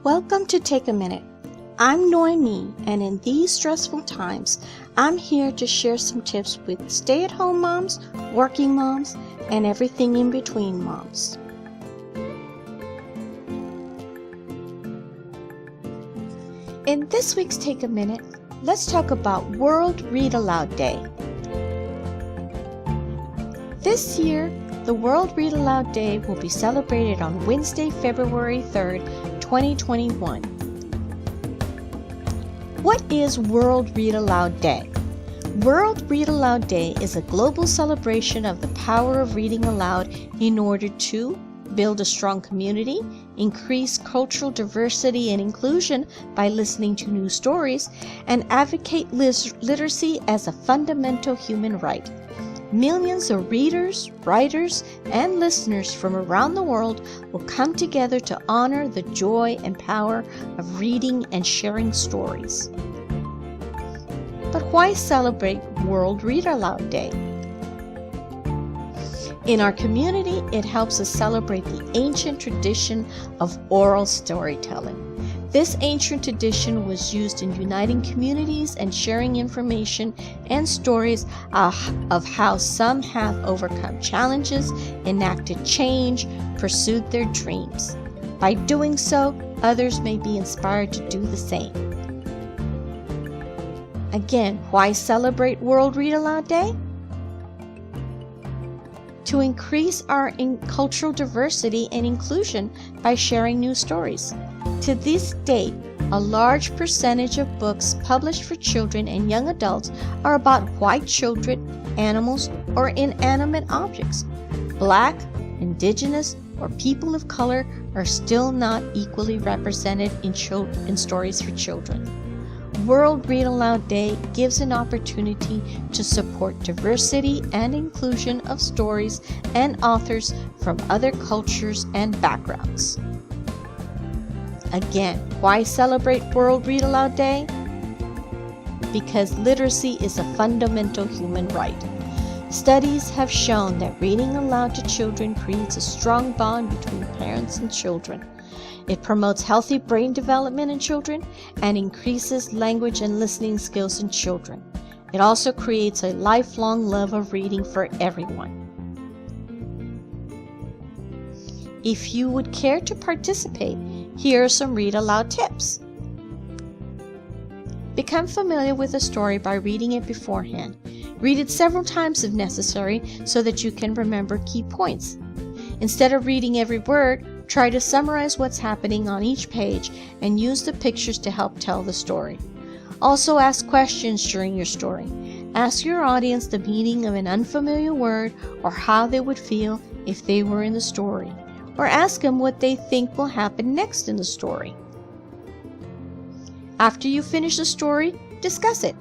Welcome to Take a Minute. I'm Noemi, and in these stressful times, I'm here to share some tips with stay-at-home moms, working moms, and everything in between moms. In this week's Take a Minute, let's talk about World Read Aloud Day. This year, the World Read Aloud Day will be celebrated on Wednesday, February 3rd, 2021. What is World Read Aloud Day? World Read Aloud Day is a global celebration of the power of reading aloud in order to build a strong community, increase cultural diversity and inclusion by listening to new stories, and advocate literacy as a fundamental human right. Millions of readers, writers, and listeners from around the world will come together to honor the joy and power of reading and sharing stories. But why celebrate World Read Aloud Day? In our community, it helps us celebrate the ancient tradition of oral storytelling. This ancient tradition was used in uniting communities and sharing information and stories of how some have overcome challenges, enacted change, pursued their dreams. By doing so, others may be inspired to do the same. Again, why celebrate World Read Aloud Day? To increase our cultural diversity and inclusion by sharing new stories. To this date, a large percentage of books published for children and young adults are about white children, animals, or inanimate objects. Black, indigenous, or people of color are still not equally represented in stories for children. World Read Aloud Day gives an opportunity to support diversity and inclusion of stories and authors from other cultures and backgrounds. Again, why celebrate World Read Aloud Day? Because literacy is a fundamental human right. Studies have shown that reading aloud to children creates a strong bond between parents and children. It promotes healthy brain development in children and increases language and listening skills in children. It also creates a lifelong love of reading for everyone. If you would care to participate, here are some read aloud tips. Become familiar with a story by reading it beforehand. Read it several times if necessary so that you can remember key points. Instead of reading every word, try to summarize what's happening on each page and use the pictures to help tell the story. Also ask questions during your story. Ask your audience the meaning of an unfamiliar word or how they would feel if they were in the story. Or ask them what they think will happen next in the story. After you finish the story, discuss it.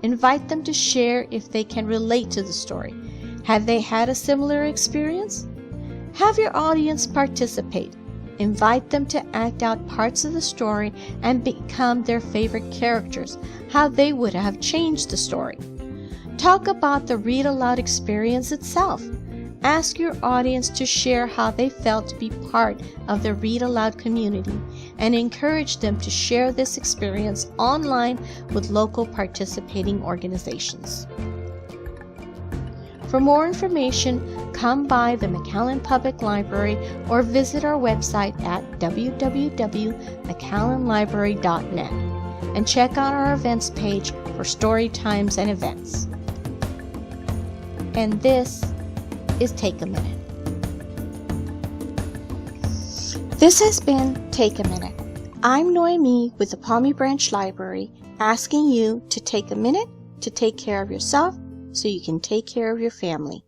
Invite them to share if they can relate to the story. Have they had a similar experience? Have your audience participate. Invite them to act out parts of the story and become their favorite characters, how they would have changed the story. Talk about the read aloud experience itself. Ask your audience to share how they felt to be part of the Read Aloud community and encourage them to share this experience online with local participating organizations. For more information, come by the McAllen Public Library or visit our website at www.mcallenlibrary.net and check out our events page for story times and events. And this is Take a Minute. This has been Take a Minute. I'm Noemi with the Palmy Branch Library, asking you to take a minute to take care of yourself so you can take care of your family.